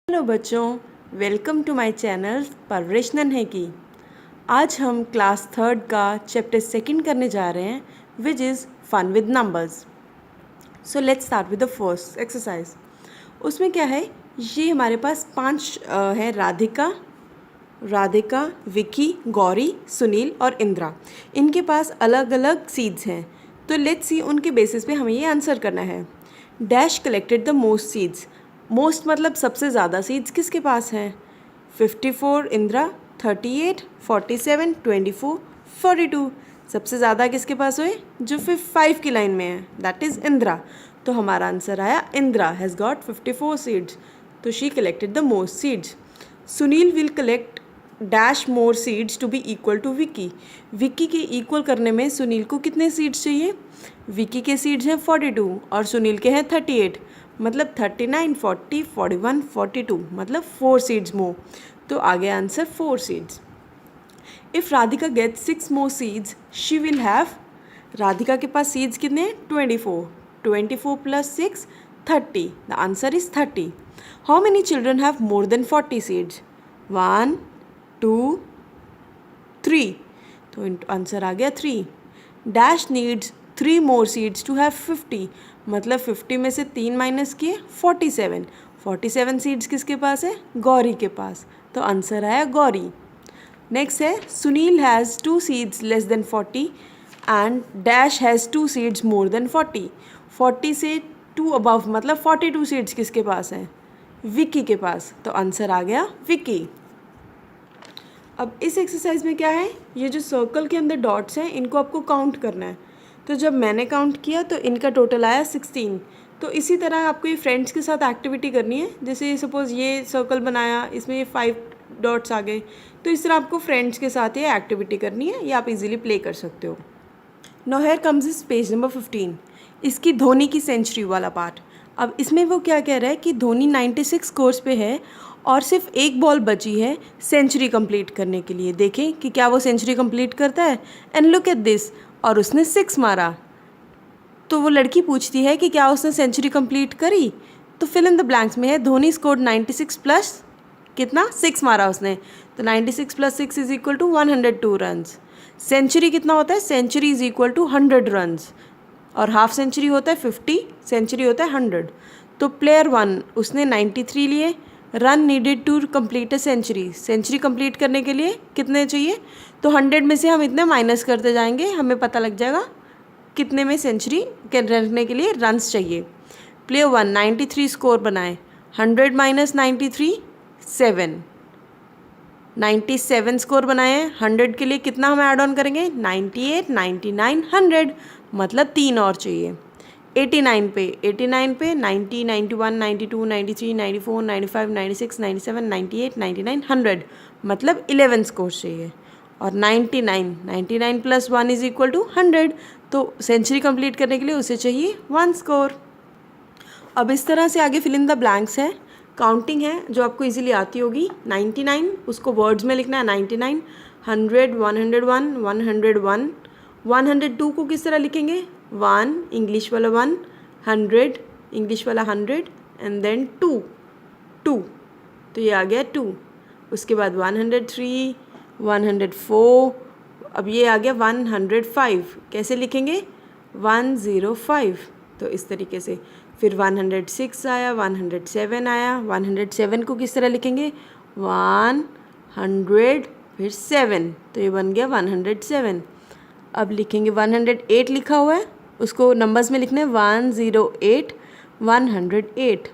Hello बच्चों, welcome to my channel परवरिश नन्हे की। आज हम क्लास थर्ड का चैप्टर सेकंड करने जा रहे हैं which is fun with numbers. So let's start with the first exercise. उसमें क्या है, ये हमारे पास 5 है, राधिका, विकी, गौरी, सुनील और इंद्रा। इनके पास अलग अलग सीड्स हैं, तो लेट्स सी उनके बेसिस पे हमें ये आंसर करना है। Dash collected the most seeds. Most मतलब सबसे ज़्यादा सीड्स किसके पास हैं? 54 इंद्रा, 38, 47, 24, 42। सबसे ज़्यादा किसके पास हुए? जो 5 की लाइन में है, दैट इज़ इंद्रा। तो हमारा आंसर आया इंद्रा हैज़ गॉट 54 सीड्स, तो she collected the most seeds. Sunil will collect dash more seeds to be equal to Vicky. Vicky के इक्वल करने में सुनील को कितने सीड्स चाहिए? विकी के सीड्स हैं 42 और सुनील के हैं 38, मतलब 39, 40, 41, 42, मतलब 4 सीड्स मोर। तो आगे answer 4 seeds. If Radhika gets 6 more seeds she will have. Radhika के पास सीड्स कितने हैं? 24। 24 plus 6 30। The answer is 30। How many children have more than 40 seeds? 1, 2, 3। तो आंसर आ गया 3। Dash needs 3 more seeds to have 50, मतलब 50 में से 3 माइनस किए 47। 47 सीड्स किसके पास है? गौरी के पास, तो आंसर आया गौरी। नेक्स्ट है, Sunil has 2 seeds less than 40 and dash has 2 seeds more than 40। 40 से 2 अबव, मतलब 42 सीड्स किसके पास हैं? विकी के पास, तो आंसर आ गया विकी। अब इस एक्सरसाइज में क्या है, ये जो सर्कल के अंदर डॉट्स हैं इनको आपको काउंट करना है। तो जब मैंने काउंट किया तो इनका टोटल आया 16। तो इसी तरह आपको ये फ्रेंड्स के साथ एक्टिविटी करनी है। जैसे सपोज़ ये सर्कल बनाया, इसमें ये 5 डॉट्स आ गए, तो इस तरह आपको फ्रेंड्स के साथ ये एक्टिविटी करनी है, ये आप इजीली प्ले कर सकते हो। नाउ हियर कम्स इस पेज नंबर 15, इसकी धोनी की सेंचुरी वाला पार्ट। अब इसमें वो क्या कह रहा है कि धोनी 96 स्कोर्स पे है और सिर्फ एक बॉल बची है सेंचुरी कंप्लीट करने के लिए। देखें कि क्या वो सेंचुरी कंप्लीट करता है। एंड लुक एट दिस, और उसने 6 मारा। तो वो लड़की पूछती है कि क्या उसने सेंचुरी कंप्लीट करी? तो फिल इन द ब्लैंक्स में है धोनी स्कोर्ड 96 प्लस कितना? 6 मारा उसने, तो 96 plus 6 is equal to 102 runs. Century कितना होता है? Century is equal to 100 runs, और हाफ सेंचुरी होता है 50, सेंचुरी होता है 100। तो प्लेयर 1 उसने 93 लिए। Run needed to complete a century, century complete करने के लिए कितने चाहिए? तो 100 में से हम इतने माइनस करते जाएंगे, हमें पता लग जाएगा कितने में सेंचुरी करने के लिए रन्स चाहिए। प्लेयर 1 93 स्कोर बनाए, 100 माइनस 93 7, 97 स्कोर बनाए हैं। 100 के लिए कितना हम ऐड ऑन करेंगे? 98, 99, 100, मतलब 3 और चाहिए। 89 पे 90, 91, 92, 93, 94, 95, 96, 97, 98, 99, 100, मतलब 11 स्कोर चाहिए। और 99 प्लस 1 इज इक्वल टू 100, तो सेंचुरी कंप्लीट करने के लिए उसे चाहिए 1 स्कोर। अब इस तरह से आगे फिल इन द ब्लैंक्स है, काउंटिंग है जो आपको इजीली आती होगी। 99 उसको वर्ड्स में लिखना है, 99, 100, 101, 101, 102 को किस तरह लिखेंगे? 1 इंग्लिश वाला 1, 100 इंग्लिश वाला 100, एंड देन 2, तो ये आ गया 2। उसके बाद 103, 104, अब ये आ गया 105, कैसे लिखेंगे? 105, तो इस तरीके से। फिर 106 आया, 107 आया, 107 को किस तरह लिखेंगे? 100 फिर 7, तो ये बन गया 107। अब लिखेंगे 108 लिखा हुआ है, उसको नंबर्स में लिखना है 108, 108,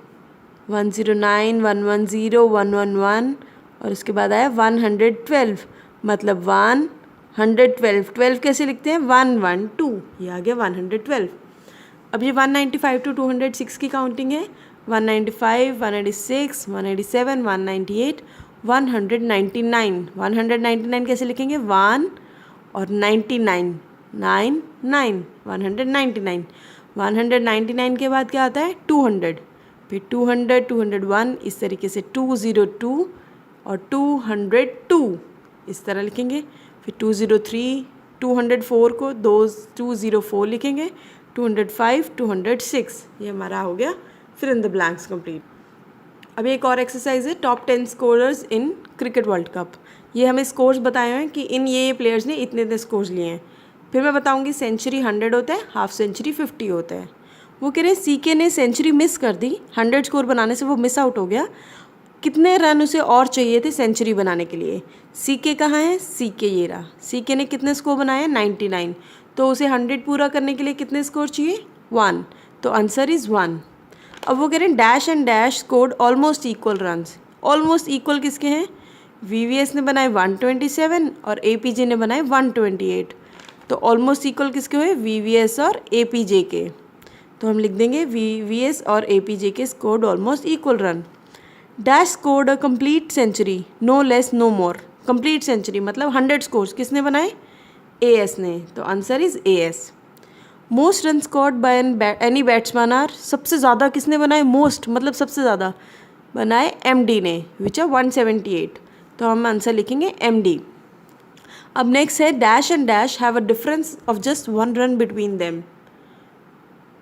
109, 110, 111, और उसके बाद आया 112, मतलब 112। 12 कैसे लिखते हैं? 112, ये आ गया 112। अब ये 195 टू 206 की काउंटिंग है। 195, 196, 187, 198, 199। 199 कैसे लिखेंगे? 1 और 99, 9, 199। 199 के बाद क्या आता है? 200, फिर 200, 201, इस तरीके से 202 और 202 इस तरह लिखेंगे। फिर 203, 204 को 204 लिखेंगे, 205, 206, ये हमारा हो गया fill in the blanks complete. अब एक और एक्सरसाइज है top 10 scorers in cricket world cup. ये हमें स्कोर्स बताए हुए हैं कि इन ये प्लेयर्स ने इतने इतने स्कोर्स लिए हैं। फिर मैं बताऊंगी सेंचुरी 100 होता है, हाफ सेंचुरी 50 होता है। वो कह रहे हैं सीके ने सेंचुरी मिस कर दी, 100 स्कोर बनाने से वो मिस आउट हो गया। कितने रन उसे और चाहिए थे सेंचुरी बनाने के लिए? सीके कहाँ है? सीके ये रहा। सीके ने कितने स्कोर बनाए? 99। तो उसे 100 पूरा करने के लिए कितने स्कोर चाहिए? 1। तो आंसर इज़ 1। अब वो कह रहे हैं dash and dash scored almost equal runs. Almost equal किसके हैं? वीवीएस ने बनाए 127 और एपीजे ने बनाए 128। तो ऑलमोस्ट इक्वल किसके हुए? वीवीएस और एपीजे के। तो हम लिख देंगे वीवीएस और एपीजे के scored almost equal run. Dash scored a complete century, no less no more. Complete century मतलब 100 स्कोर्स किसने बनाए? एएस ने। तो answer is AS. Most run scored by any batsman are, सबसे ज़्यादा किसने बनाए? मोस्ट मतलब सबसे ज़्यादा बनाए एमडी ने, विच आर 178। तो हम आंसर लिखेंगे एमडी। अब नेक्स्ट है dash and dash have a difference of just 1 run between them.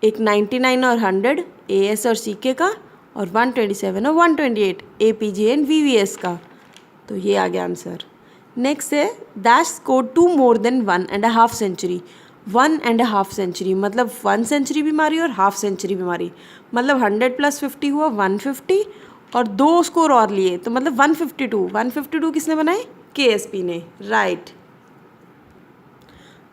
एक 99 और 100 एएस और सीके का, और 127 और 128 एपीजे एंड वीवीएस का। तो ये आ गया आंसर। नेक्स्ट है dash score 2 more than 1.5 century. 1.5 century मतलब 1 सेंचुरी भी मारी और हाफ सेंचुरी भी मारी, मतलब 100 + 50 हुआ 150, और 2 स्कोर और लिए तो मतलब 152। 152 किसने बनाए? केएसपी ने, राइट।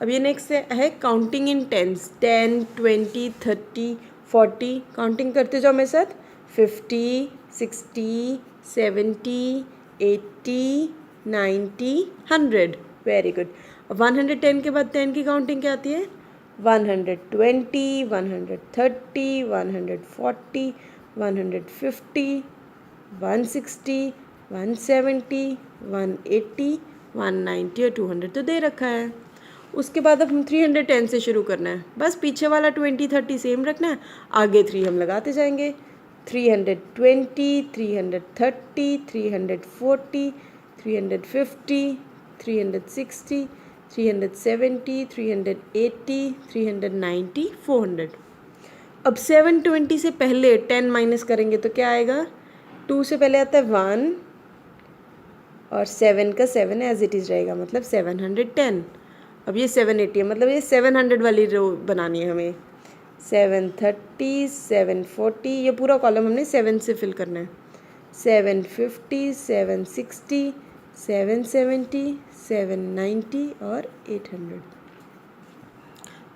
अब ये नेक्स्ट है काउंटिंग इन टेंस। 10, 20, 30, 40। काउंटिंग करते जाओ मेरे साथ। 50, 60, 70, 80, 90, 100। Very good. 110 के बाद 10 की काउंटिंग क्या आती है? 120, 130, 140, 150, 160, 170, 180, 190 और 200 तो दे रखा है। उसके बाद अब हम 310 से शुरू करना है। बस पीछे वाला 20, 30 सेम रखना है, आगे 3 हम लगाते जाएंगे। 320, 330, 340, 350, 360, 370, 380, 390, 400। अब 720 से पहले 10 माइनस करेंगे तो क्या आएगा? 2 से पहले आता है 1 और 7 का 7 एज इट इज़ रहेगा, मतलब 710। अब ये 780 है, मतलब ये 700 वाली रो बनानी है हमें। 730, 740, ये पूरा कॉलम हमने 7 से फिल करना है। 750, 760, 770, 790 और 800।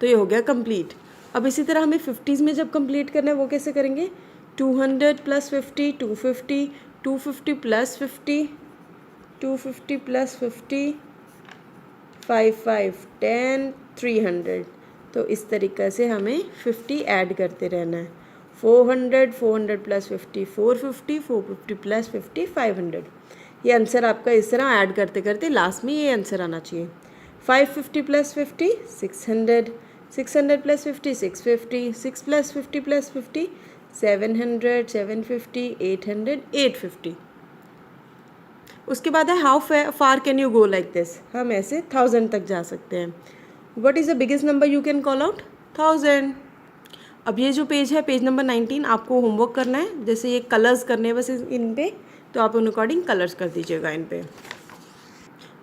तो ये हो गया कंप्लीट। अब इसी तरह हमें 50s में जब कंप्लीट करना है वो कैसे करेंगे? 200 + 50, 250, 250 + 50, 250 + 50, 5, 5, 10, 300। तो इस तरीक़े से हमें 50 ऐड करते रहना है। 400, 400 + 50, 450, 450 + 50, 500। ये आंसर आपका इस तरह ऐड करते करते लास्ट में ये आंसर आना चाहिए। 550 + 50, 600, 600 + 50, 650, 6 + 50 + 50, 700, 750, 800, 850। उसके बाद है how far can you go like this. हम ऐसे 1000 तक जा सकते हैं। What is the biggest number you can call out? 1000। अब ये जो पेज है, पेज नंबर 19, आपको होमवर्क करना है। जैसे ये कलर्स करने हैं बस इन पे, तो आप उन अकॉर्डिंग कलर्स कर दीजिएगा इन पे।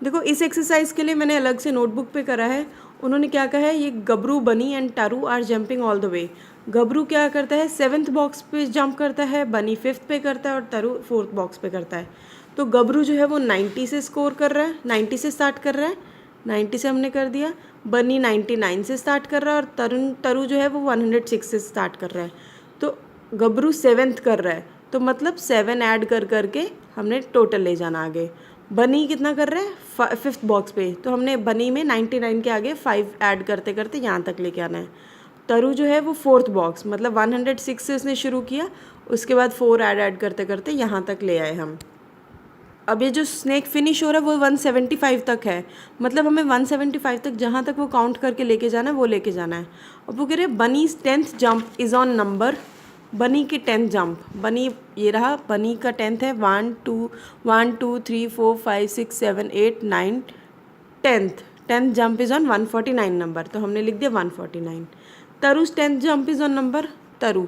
देखो इस एक्सरसाइज के लिए मैंने अलग से नोटबुक पे करा है। उन्होंने क्या कहा है, ये Gabru, Bunny and Taru are jumping all the way. Gabru क्या करता है? 7th बॉक्स पे जंप करता है, बनी 5th पे करता है और टारू 4th बॉक्स पे करता है। तो गबरू जो है वो 90 से स्कोर कर रहा है, 90 से स्टार्ट कर रहा है, 90 से हमने कर दिया। बनी 99 से स्टार्ट कर रहा है और टरू जो है वो 106 से स्टार्ट कर रहा है। तो गबरू 7th कर रहा है, तो मतलब 7 ऐड कर करके हमने टोटल ले जाना आगे। बनी कितना कर रहा है? 5th बॉक्स पे, तो हमने बनी में 99 के आगे 5 ऐड करते करते यहाँ तक लेके आना है। तरु जो है वो 4th बॉक्स, मतलब 106 से उसने शुरू किया, उसके बाद 4 ऐड करते करते यहाँ तक ले आए हम। अब ये जो स्नेक फिनिश हो रहा है वो 175 तक है, मतलब हमें 175 तक जहाँ तक वो काउंट करके लेके जाना है वो लेके जाना है। अब वो कह रहे हैं bunnies 10th jump is on number. बनी की 10th जंप, बनी ये रहा, बनी का 10th है 1 2 3 4 5 6 7 8 9 10th jump is on 149 number, तो हमने लिख दिया 149। तरु's 10th jump is on number, तरु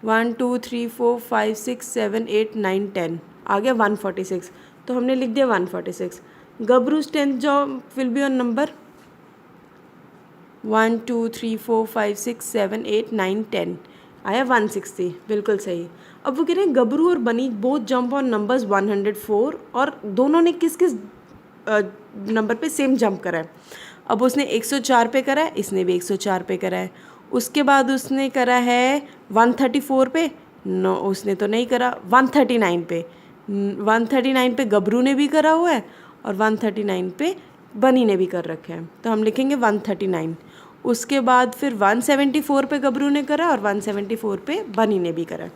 1 2 3 4 5 6 7 8 9 10 आ गया 146, तो हमने लिख दिया 146। गबरूज 10th jump will be on number 1 2 3 4 5 6 7 8 9 10 आया 160, बिल्कुल सही। अब वो कह रहे हैं गबरू और बनी बोथ जंप ऑन नंबर्स 104, और दोनों ने किस किस नंबर पे सेम जंप करा है। अब उसने 104 पे करा है, इसने भी 104 पे करा है। उसके बाद उसने करा है 134 पे, नो उसने तो नहीं करा। 139 पे, 139 पे गबरू ने भी करा हुआ है और 139 पे बनी ने भी कर रखा है, तो हम लिखेंगे 139। उसके बाद फिर 174 पे गबरू ने करा और 174 पे बनी ने भी करा,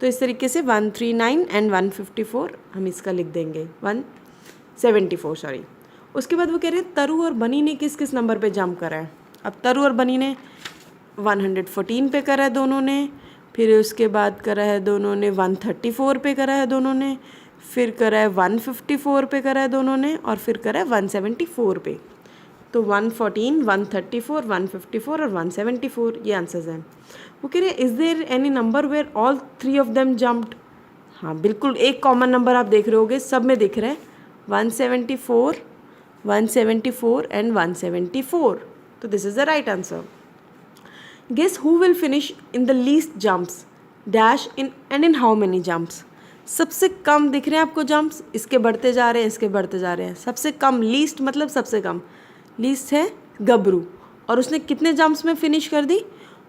तो इस तरीके से 139 एंड 154 हम इसका लिख देंगे 174 सॉरी। उसके बाद वो कह रहे हैं तरु और बनी ने किस किस नंबर पे जंप करा है। अब तरु और बनी ने 114 पे करा है दोनों ने, फिर उसके बाद करा है दोनों ने 134 पे करा है दोनों ने, फिर करा है 154 पे करा है दोनों ने, और फिर करा है 174 पे। तो 114, 134, 154 और 174 ये आंसर्स हैं। वो कह रहे हैं is there any number where all three of them jumped. हाँ बिल्कुल, एक कॉमन नंबर आप देख रहे होगे, सब में दिख रहा है 174, 174 एंड 174, तो this is the right answer. Guess who will finish in the least jumps dash in and in how many jumps. सबसे कम दिख रहे हैं आपको जंप्स, इसके बढ़ते जा रहे हैं, इसके बढ़ते जा रहे हैं। सबसे कम, लीस्ट मतलब सबसे कम, लीस्ट है गबरू, और उसने कितने जंप्स में फिनिश कर दी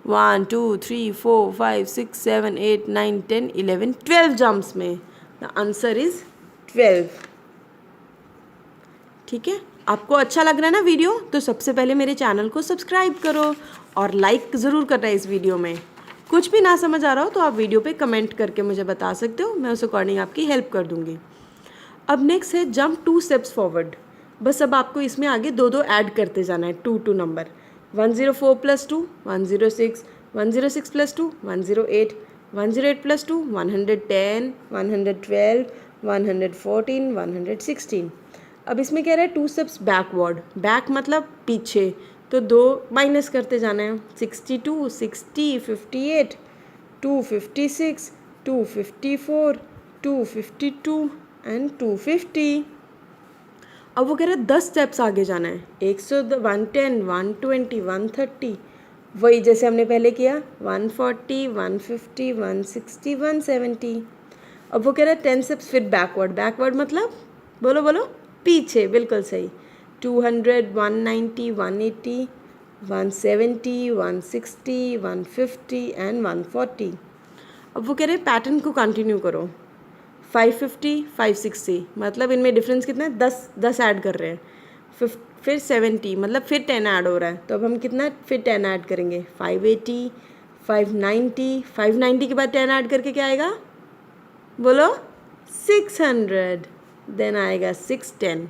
1 2 3 4 5 6 7 8 9 10 11 12 जंप्स में। The answer is 12। ठीक है, आपको अच्छा लग रहा है ना वीडियो, तो सबसे पहले मेरे चैनल को सब्सक्राइब करो और लाइक ज़रूर करना है इस वीडियो में। कुछ भी ना समझ आ रहा हो तो आप वीडियो पे कमेंट करके मुझे बता सकते हो, मैं उस अकॉर्डिंग आपकी हेल्प कर दूँगी। अब नेक्स्ट है जंप 2 स्टेप्स फॉरवर्ड। बस अब आपको इसमें आगे दो दो ऐड करते जाना है, 2 नंबर। 104 + 2 106, 106 + 2 108, 108 + 2 110, 112, 114, 116। अब इसमें कह रहा है 2 स्टेप्स बैकवर्ड, बैक मतलब पीछे, तो 2 माइनस करते जाना है। 62, 60, 58, 256, 254, 252 एंड 250। अब वो कह रहे हैं 10 स्टेप्स आगे जाना है, 110, 120, 130, वही जैसे हमने पहले किया 140, 150, 160, 170। अब वो कह रहा है 10 स्टेप्स फिर बैकवर्ड, बैकवर्ड मतलब बोलो बोलो पीछे, बिल्कुल सही। 200, 190, 180, 170, 160, 150 एंड 140। अब वो कह रहे हैं पैटर्न को कंटिन्यू करो, 550, 560 मतलब इनमें डिफरेंस कितना है, 10 ऐड कर रहे हैं। फिर 70 मतलब फिर 10 ऐड हो रहा है, तो अब हम कितना फिर 10 ऐड करेंगे, 580, 590, 590 के बाद 10 ऐड करके क्या आएगा बोलो 600, देन आएगा 610।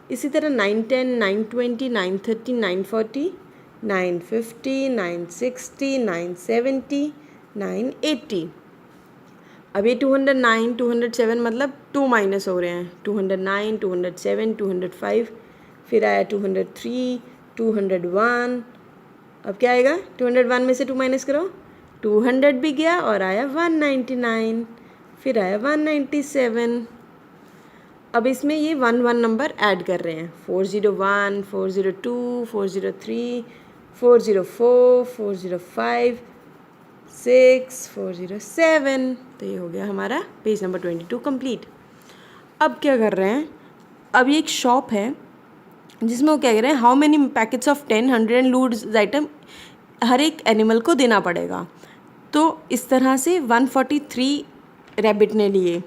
इसी तरह 910, 920, 930, 940, 950, 960, 970, 980। अब ये 209, 207 मतलब 2 माइनस हो रहे हैं, 209, 207, 205, फिर आया 203, 201। अब क्या आएगा, 201 में से 2 माइनस करो, 200 भी गया और आया 199, फिर आया 197। अब इसमें ये 1 नंबर ऐड कर रहे हैं, 401, 402, 403, 404, 405, 6, 407। तो ये हो गया हमारा पेज नंबर 22 कंप्लीट। अब क्या कर रहे हैं, अब ये एक शॉप है जिसमें वो क्या कह रहे हैं how many packets of 10, 100 and लूड्स आइटम हर एक एनिमल को देना पड़ेगा। तो इस तरह से 143 रैबिट ने लिए,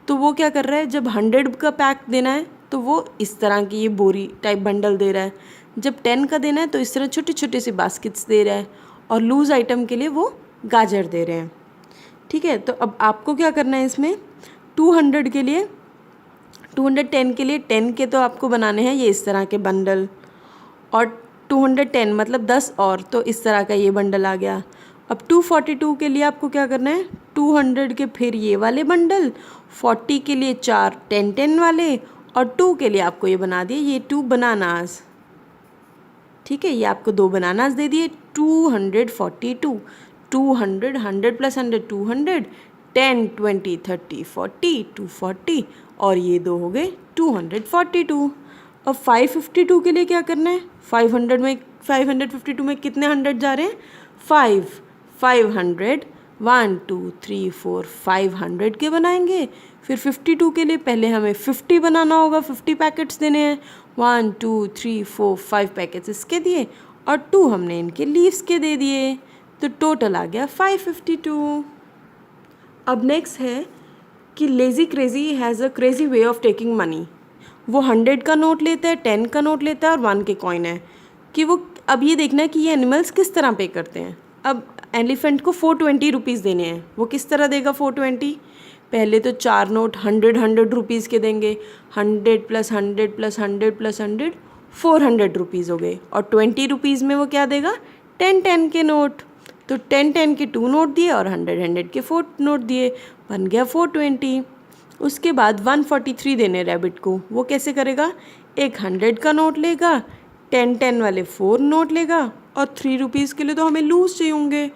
तो वो क्या कर रहा है जब 100 का पैक देना है तो वो इस तरह की ये बोरी टाइप बंडल दे रहा है, जब 10 का देना है तो इस तरह छोटे छोटे से बास्केट्स दे रहा है, और लूज़ आइटम के लिए वो गाजर दे रहे हैं। ठीक है, तो अब आपको क्या करना है इसमें 200 के लिए, 210 के लिए 10 के तो आपको बनाने हैं ये इस तरह के बंडल, और 210 मतलब 10 और, तो इस तरह का ये बंडल आ गया। अब 242 के लिए आपको क्या करना है, 200 के फिर ये वाले बंडल, 40 के लिए 4 10-10 वाले, और 2 के लिए आपको ये बना दिए ये 2 बनानास। ठीक है, ये आपको 2 बनानास दे दिए, 242। 200, 100 प्लस 100 200, 10, 20, 30, 40, 240 और ये दो हो गए 242। अब 552 के लिए क्या करना है? 552 में कितने 100 जा रहे हैं? 500 1 2 3 4 500 के बनाएंगे। फिर 52 के लिए पहले हमें 50 बनाना होगा, 50 पैकेट्स देने हैं। 1 2 3 4 5 पैकेट्स इसके दिए और 2 हमने इनके लीव्स के दे दिए, तो टोटल आ गया 552। अब नेक्स्ट है कि lazy crazy has a crazy way of taking money. वो 100 का नोट लेता है, 10 का नोट लेता है और 1 के कॉइन है कि वो अब ये देखना है कि ये एनिमल्स किस तरह पे करते हैं। अब एलिफेंट को 420 रुपीज़ देने हैं, वो किस तरह देगा 420? पहले तो 4 नोट 100 रुपीज़ के देंगे, 100 प्लस 100 प्लस 100 प्लस 100 400 रुपीज़ हो गए। और 20 रुपीज़ में वो क्या देगा? 10 के नोट। तो 10 के 2 नोट दिए और 100 के 4 नोट दिए, बन गया 420। उसके बाद 143 देने रैबिट को, वो कैसे करेगा? एक 100 का नोट लेगा, 10 वाले 4 नोट लेगा और 3 रुपीज़ के लिए तो हमें लूज़ चाहिए होंगे।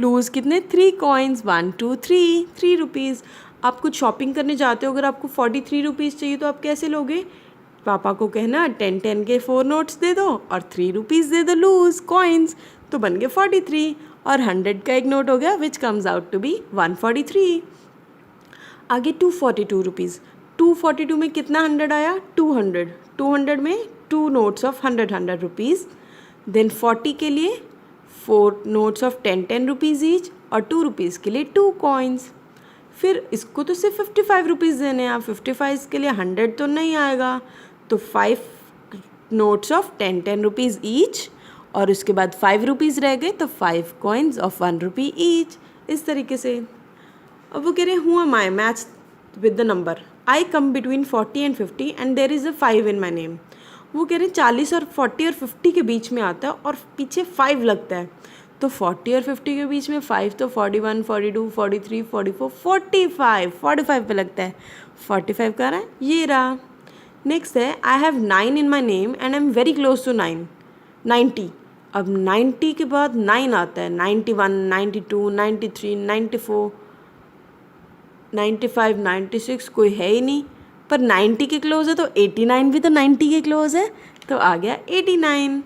लूज़ कितने? 3 कॉइन्स, 1 2 3 3 रुपीज़। आप कुछ शॉपिंग करने जाते हो, अगर आपको 43 रुपीज़ चाहिए तो आप कैसे लोगे? पापा को कहना 10 के 4 नोट्स दे दो और 3 रुपीज़ दे दो लूज़ कॉइन्स, तो बन गए 43 और 100 का एक नोट हो गया which comes out to be 143। आगे 242 रुपीज़। 242 में कितना 100 आया? 200। 200 में 2 नोट्स ऑफ 100 रुपीज़। देन 40 के लिए 4 नोट्स ऑफ 10 रुपीज़ ईच और 2 रुपीज़ के लिए 2 कॉइन्स। फिर इसको तो सिर्फ 55 रुपीज़ देने हैं, 55 के लिए 100 तो नहीं आएगा, तो 5 नोट्स ऑफ 10 रुपीज़ ईच और उसके बाद 5 रुपीज़ रह गए, तो 5 कॉइन्स ऑफ 1 रुपी ईच। इस तरीके से। अब वो कह रहे हैं who am I match with the number, I come between 40 and 50 and there is a 5 in my name. वो कह रहे हैं 40 और 40 और 50 के बीच में आता है और पीछे 5 लगता है, तो 40 और 50 के बीच में 5 तो 41 42 43 44 45 पे लगता है। 45 का रहा है, ये रहा। नेक्स्ट है I have 9 in my name and I am very close to 90। अब 90 के बाद 9 आता है, 91 92 93 94 95 96 कोई है ही नहीं, पर 90 के क्लोज है, तो 89 भी तो 90 के क्लोज है, तो आ गया 89।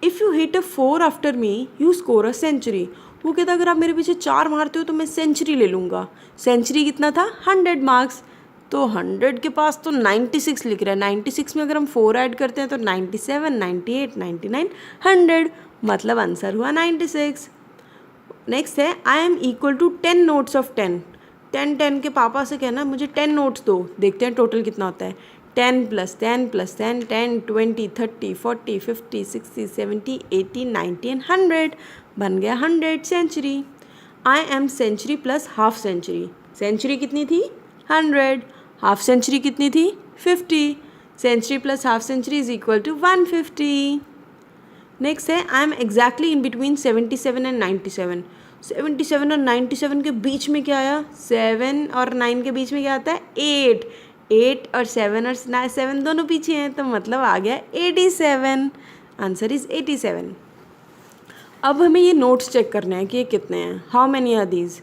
If you hit a 4 after me you score a century. वो कहता अगर आप मेरे पीछे 4 मारते हो तो मैं सेंचुरी ले लूँगा। सेंचुरी कितना था? 100 मार्क्स। तो 100 के पास तो 96 लिख रहा है, 96 में अगर हम 4 ऐड करते हैं तो 97 98 99 100, मतलब आंसर हुआ 96। नेक्स्ट है I am equal to 10 notes of 10। 10 के पापा से कहना मुझे 10 नोट्स दो, देखते हैं टोटल कितना होता है। 10 प्लस 10 प्लस 10 10 20 30 40 50 60 70 80 90 एंड 100, बन गया 100 century. I am century plus half century. Century कितनी थी? 100। हाफ सेंचुरी कितनी थी? 50। Century plus half century is equal to 150। Next है I am exactly in between 77 and 97। 77 और 97 के बीच में क्या आया? 7 और 9 के बीच में क्या आता है? 8। 8 और 7 और 7 दोनों पीछे हैं, तो मतलब आ गया 87। Answer is 87। अब हमें ये नोट्स चेक करना है कि ये कितने हैं। How many are these?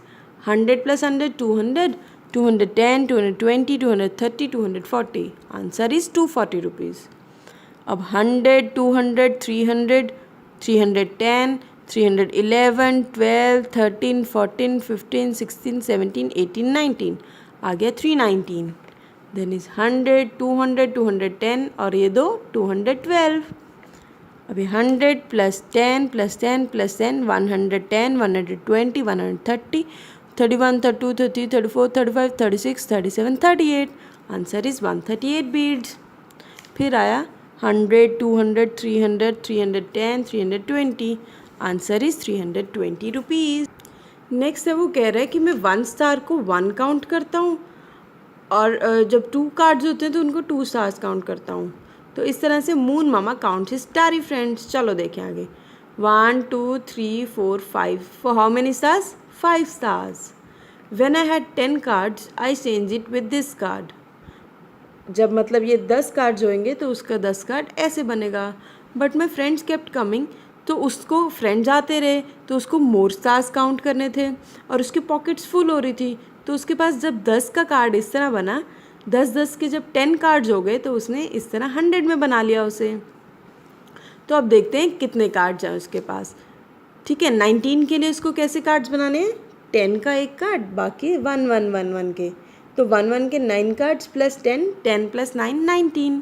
100 plus 100 200, 210 220 230 240। Answer is 240 rupees. अब 100 200 300 310 311 12 13 14 15 16 17 18 19, आ गया 319। देन इज 100 200 210 और ये दो 212। अभी 100 plus 10 plus 10 plus 10 110 120 130 31 32 33 34 35 36 37 38। Answer is 138 beads. फिर आया 100 200 300 310 320। Answer is 320 rupees. नेक्स्ट है वो कह रहा है कि मैं 1 स्टार को 1 काउंट करता हूँ और जब 2 कार्ड्स होते हैं तो उनको 2 स्टार्स काउंट करता हूँ। तो इस तरह से मून मामा काउंट्स हिज स्टारी फ्रेंड्स। चलो देखें आगे। 1 2 3 4 5 for how many stars? 5 stars. When I had 10 cards I change it with this card. जब मतलब ये 10 कार्ड्स होंगे तो उसका 10 कार्ड ऐसे बनेगा। But my friends kept coming तो उसको फ्रेंड्स आते रहे तो उसको मोर स्टार्स काउंट करने थे और उसकी पॉकेट्स फुल हो रही थी। तो उसके पास जब 10 का कार्ड इस तरह बना, 10 के जब 10 कार्ड्स हो गए तो उसने इस तरह 100 में बना लिया उसे। तो अब देखते हैं कितने कार्ड्स हैं उसके पास। ठीक है, 19 के लिए उसको कैसे कार्ड्स बनाने हैं, 10 का एक कार्ड, बाकी 1 1 1 1 के। तो 1 1 के 9 कार्ड्स प्लस 10, 10 प्लस 9 19।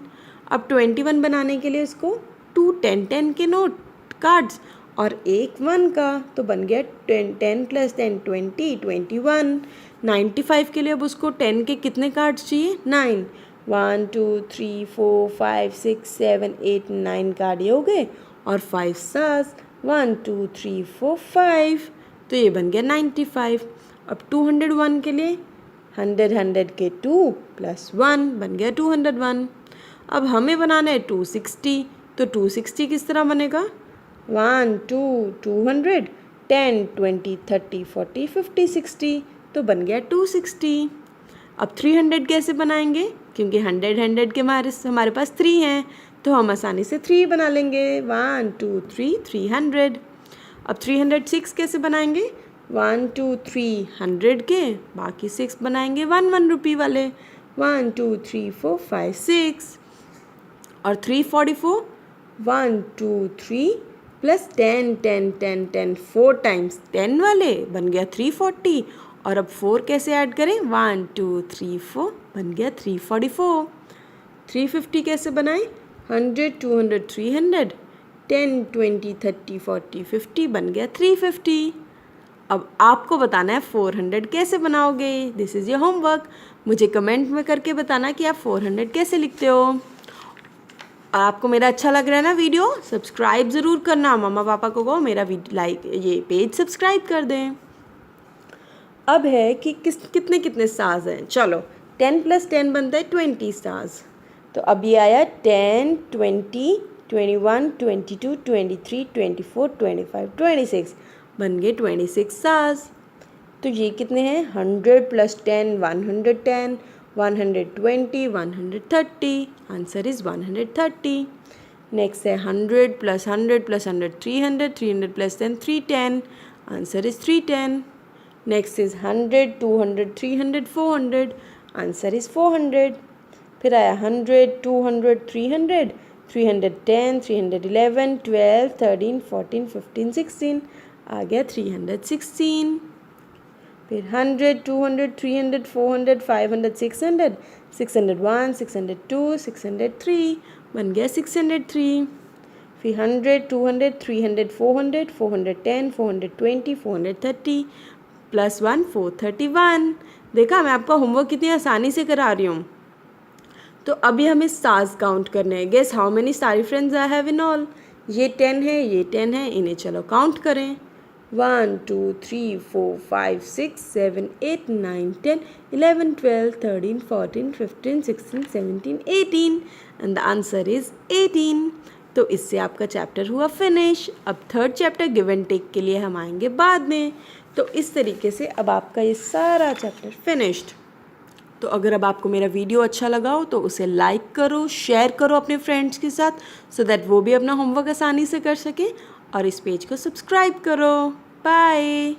अब 21 बनाने के लिए उसको 2 10 10 के नोट कार्ड्स और एक 1 का, तो बन गया 10 प्लस 10 20 21। 95 के लिए अब उसको 10 के कितने कार्ड्स चाहिए, 9, 1 2 3 4 5 6 7 8 9 कार्ड ये हो गए और 5 स्टार्स, 1 2 3 4 5, तो ये बन गया 95। अब 201 के लिए 100 के 2 प्लस 1 बन गया 201। अब हमें बनाना है 260, तो 260 किस तरह बनेगा, 1 2 200 10 20 30 40 50 60, तो बन गया 260। अब 300 कैसे बनाएंगे, क्योंकि 100 के हमारे पास 3 हैं तो हम आसानी से 3 बना लेंगे, 1 2 3 300। अब 306 कैसे बनाएंगे, 1 2 3 100 के, बाकी 6 बनाएंगे 1 1 रुपये वाले, 1 2 3 4 5 6। और 344 1 2 3 प्लस 10 10 10 10 4 टाइम्स 10 वाले बन गया 340। और अब 4 कैसे ऐड करें, 1 2 3 4 बन गया 344। 350 कैसे बनाएं, 100 200 300 10 20 30 40 50 बन गया 350। अब आपको बताना है 400 कैसे बनाओगे। This is your homework. मुझे कमेंट में करके बताना कि आप 400 कैसे लिखते हो। आपको मेरा अच्छा लग रहा है ना वीडियो, सब्सक्राइब ज़रूर करना। मम्मा पापा को कहो मेरा ये पेज सब्सक्राइब कर दें। अब है कि कितने कितने स्टार्स हैं। चलो 10 प्लस 10 बनता है 20 स्टार्स। तो अब ये आया 10 20 21 22 23 24 25 26 बन गए 26 स्टार्स। तो ये कितने हैं, 100 प्लस 10 110 120 130, आंसर इज़ 130। नेक्स्ट है 100 plus 100 plus 100 300 300 plus 10 310, answer is 310। Next is 100 200 300 400, answer is 400। फिर आया 100 200 300 310 311 12 13 14 15 16, आ गया 316। फिर 100 200 300 400 500 600 601 602 603 बन गया 603। फिर 100 200 300 400 410 420 430 प्लस 1 431। देखा, मैं आपका होमवर्क कितनी आसानी से करा रही हूँ। तो अभी हमें स्टार्स काउंट करने हैं। Guess how many starry friends I have in all. ये 10 है, ये 10 है, इन्हें चलो काउंट करें। 1 2 3 4 5 6 7 8 9 10 11 12 13 14 15 16 17 18 एंड द आंसर इज़ 18। तो इससे आपका चैप्टर हुआ फिनिश। अब third chapter give and take के लिए हम आएंगे बाद में। तो इस तरीके से अब आपका ये सारा चैप्टर फिनिश्ड। तो अगर अब आपको मेरा वीडियो अच्छा लगा हो तो उसे लाइक करो, शेयर करो अपने फ्रेंड्स के साथ, सो दैट वो भी अपना होमवर्क आसानी से कर सकें, और इस पेज को सब्सक्राइब करो। बाय।